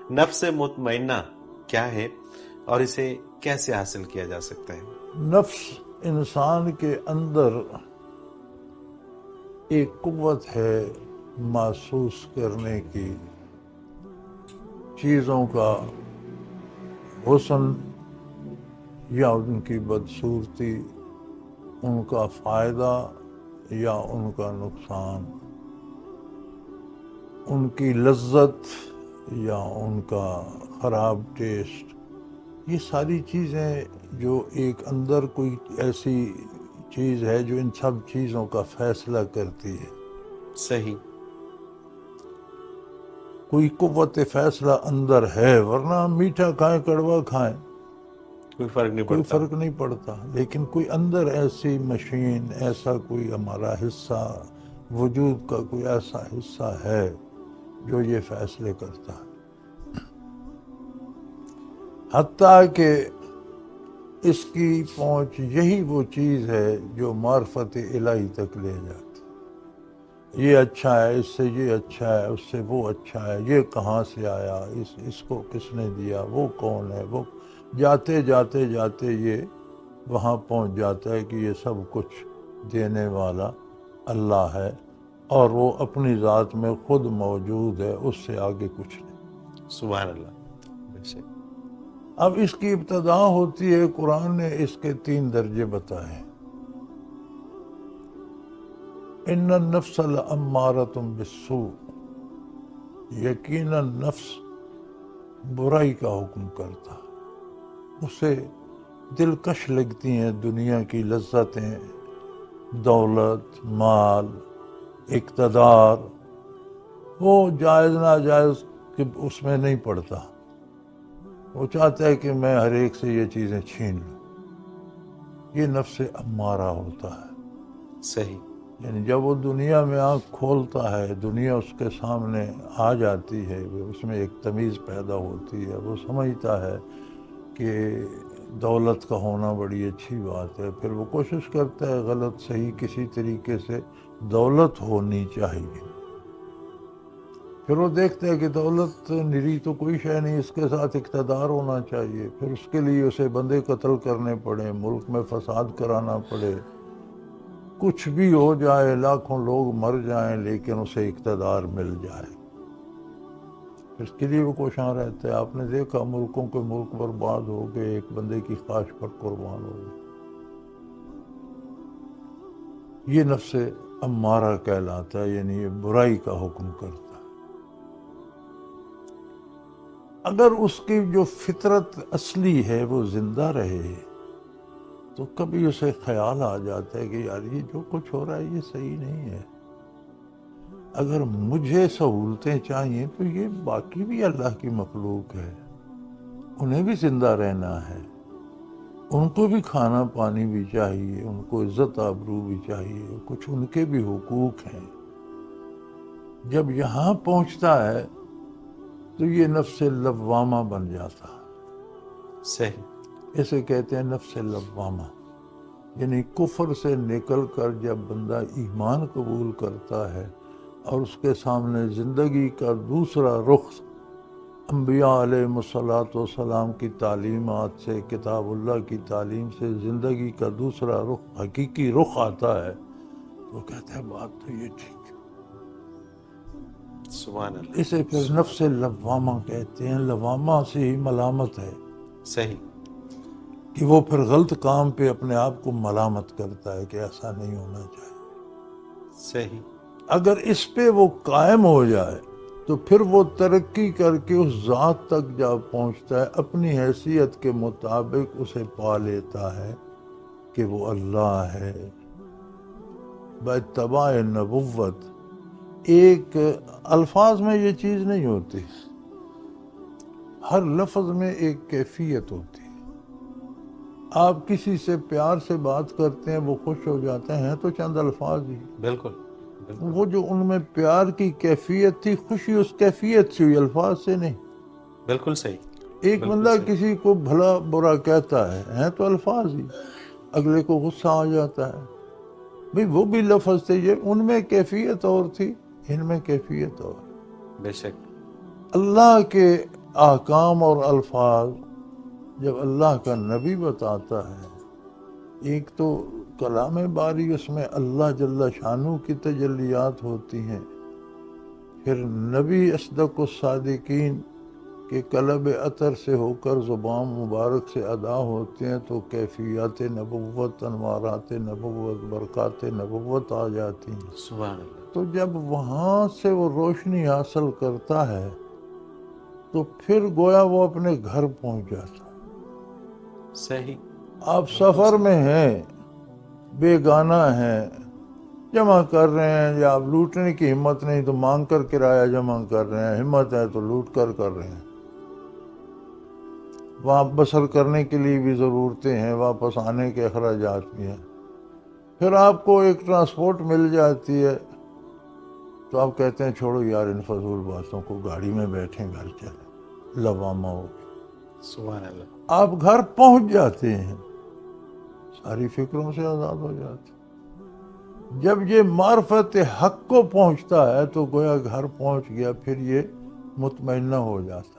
نفس مطمئنہ کیا ہے اور اسے کیسے حاصل کیا جا سکتا ہے؟ نفس انسان کے اندر ایک قوت ہے محسوس کرنے کی، چیزوں کا حسن یا ان کی بدصورتی، ان کا فائدہ یا ان کا نقصان، ان کی لذت یا ان کا خراب ٹیسٹ، یہ ساری چیزیں جو ایک اندر کوئی ایسی چیز ہے جو ان سب چیزوں کا فیصلہ کرتی ہے۔ صحیح۔ کوئی قوت فیصلہ اندر ہے، ورنہ ہم میٹھا کھائیں کڑوا کھائیں کوئی فرق نہیں کوئی پڑتا۔ فرق نہیں پڑتا، لیکن کوئی اندر ایسی مشین، ایسا کوئی ہمارا حصہ، وجود کا کوئی ایسا حصہ ہے جو یہ فیصلے کرتا ہے، حتیٰ کہ اس کی پہنچ یہی وہ چیز ہے جو معرفت الہی تک لے جاتی۔ یہ اچھا ہے، اس سے یہ اچھا ہے، اس سے وہ اچھا ہے، یہ کہاں سے آیا، اس کو کس نے دیا، وہ کون ہے، وہ جاتے جاتے جاتے یہ وہاں پہنچ جاتا ہے کہ یہ سب کچھ دینے والا اللہ ہے، اور وہ اپنی ذات میں خود موجود ہے، اس سے آگے کچھ نہیں۔ سبحان اللہ، بے شک۔ اب اس کی ابتدا ہوتی ہے، قرآن نے اس کے 3 درجے بتائے۔ ان النفس لامارۃ بالسوء، یقیناً نفس برائی کا حکم کرتا، اسے دلکش لگتی ہیں دنیا کی لذتیں، دولت، مال، اقتدار، وہ جائز ناجائز کہ اس میں نہیں پڑتا، وہ چاہتا ہے کہ میں ہر ایک سے یہ چیزیں چھین لوں، یہ نفس امارہ ہوتا ہے۔ صحیح۔ یعنی جب وہ دنیا میں آنکھ کھولتا ہے، دنیا اس کے سامنے آ جاتی ہے، اس میں ایک تمیز پیدا ہوتی ہے، وہ سمجھتا ہے کہ دولت کا ہونا بڑی اچھی بات ہے، پھر وہ کوشش کرتا ہے غلط صحیح کسی طریقے سے دولت ہونی چاہیے، پھر وہ دیکھتا ہے کہ دولت نری تو کوئی شے نہیں، اس کے ساتھ اقتدار ہونا چاہیے، پھر اس کے لیے اسے بندے قتل کرنے پڑے، ملک میں فساد کرانا پڑے، کچھ بھی ہو جائے، لاکھوں لوگ مر جائیں، لیکن اسے اقتدار مل جائے، اس کے لیے وہ کوشاں رہتا ہے۔ آپ نے دیکھا ملکوں کے ملک برباد ہو گئے ایک بندے کی خواہش پر قربان ہو گئے۔ یہ نفس امارہ کہلاتا ہے، یعنی یہ برائی کا حکم کرتا ہے۔ اگر اس کی جو فطرت اصلی ہے وہ زندہ رہے تو کبھی اسے خیال آ جاتا ہے کہ یار یہ جو کچھ ہو رہا ہے یہ صحیح نہیں ہے، اگر مجھے سہولتیں چاہیے تو یہ باقی بھی اللہ کی مخلوق ہے، انہیں بھی زندہ رہنا ہے، ان کو بھی کھانا پانی بھی چاہیے، ان کو عزت آبرو بھی چاہیے، کچھ ان کے بھی حقوق ہیں۔ جب یہاں پہنچتا ہے تو یہ نفس لوامہ بن جاتا ہے۔ صحیح۔ اسے کہتے ہیں نفس لوامہ، یعنی کفر سے نکل کر جب بندہ ایمان قبول کرتا ہے اور اس کے سامنے زندگی کا دوسرا رخ انبیاء علیہ السلام کی تعلیمات سے، کتاب اللہ کی تعلیم سے زندگی کا دوسرا رخ، حقیقی رخ آتا ہے، تو کہتے ہیں بات تو یہ ٹھیک ہے۔ سبحان اللہ۔ اسے پھر نفس لوامہ کہتے ہیں، لوامہ سے ہی ملامت ہے، صحیح۔ کہ وہ پھر غلط کام پہ اپنے آپ کو ملامت کرتا ہے کہ ایسا نہیں ہونا چاہیے۔ صحیح۔ اگر اس پہ وہ قائم ہو جائے تو پھر وہ ترقی کر کے اس ذات تک جا پہنچتا ہے، اپنی حیثیت کے مطابق اسے پا لیتا ہے کہ وہ اللہ ہے۔ باتباع نبوت، ایک الفاظ میں یہ چیز نہیں ہوتی، ہر لفظ میں ایک کیفیت ہوتی ہے۔ آپ کسی سے پیار سے بات کرتے ہیں، وہ خوش ہو جاتے ہیں تو چند الفاظ ہی، بالکل بالکل۔ وہ جو ان میں پیار کی کیفیت تھی، خوشی اس کیفیت سے ہوئی، الفاظ سے نہیں۔ بالکل صحیح۔ ایک بالکل بندہ صحیح۔ کسی کو بھلا برا کہتا ہے تو الفاظ ہی، اگلے کو غصہ آ جاتا ہے، بھئی وہ بھی لفظ تھے، یہ ان میں کیفیت اور تھی، ان میں کیفیت اور۔ بے شک۔ اللہ کے احکام اور الفاظ جب اللہ کا نبی بتاتا ہے، ایک تو کلام باری اس میں اللہ جل شانہ کی تجلیات ہوتی ہیں، پھر نبی اصدق الصادقین کے قلب عطر سے ہو کر زبان مبارک سے ادا ہوتے ہیں، تو کیفیات نبوت، انوارات نبوت، برکات نبوت آ جاتی ہیں۔ سبحان اللہ۔ تو جب وہاں سے وہ روشنی حاصل کرتا ہے تو پھر گویا وہ اپنے گھر پہنچ جاتا ہے۔ صحیح۔ آپ سفر میں ہیں، بے گانا ہیں، جمع کر رہے ہیں، یا آپ لوٹنے کی ہمت نہیں تو مانگ کر کرایہ جمع کر رہے ہیں، ہمت ہے تو لوٹ کر رہے ہیں، وہاں بسر کرنے کے لیے بھی ضرورتیں ہیں، واپس آنے کے اخراجات بھی ہیں، پھر آپ کو ایک ٹرانسپورٹ مل جاتی ہے تو آپ کہتے ہیں چھوڑو یار ان فضول باتوں کو، گاڑی میں بیٹھیں گھر چلیں، لوامہ ہو گئی۔ سبحان اللہ۔ آپ گھر پہنچ جاتے ہیں، ساری فکروں سے آزاد ہو جاتے ہیں۔ جب یہ معرفت حق کو پہنچتا ہے تو گویا گھر پہنچ گیا، پھر یہ مطمئنہ ہو جاتا ہے۔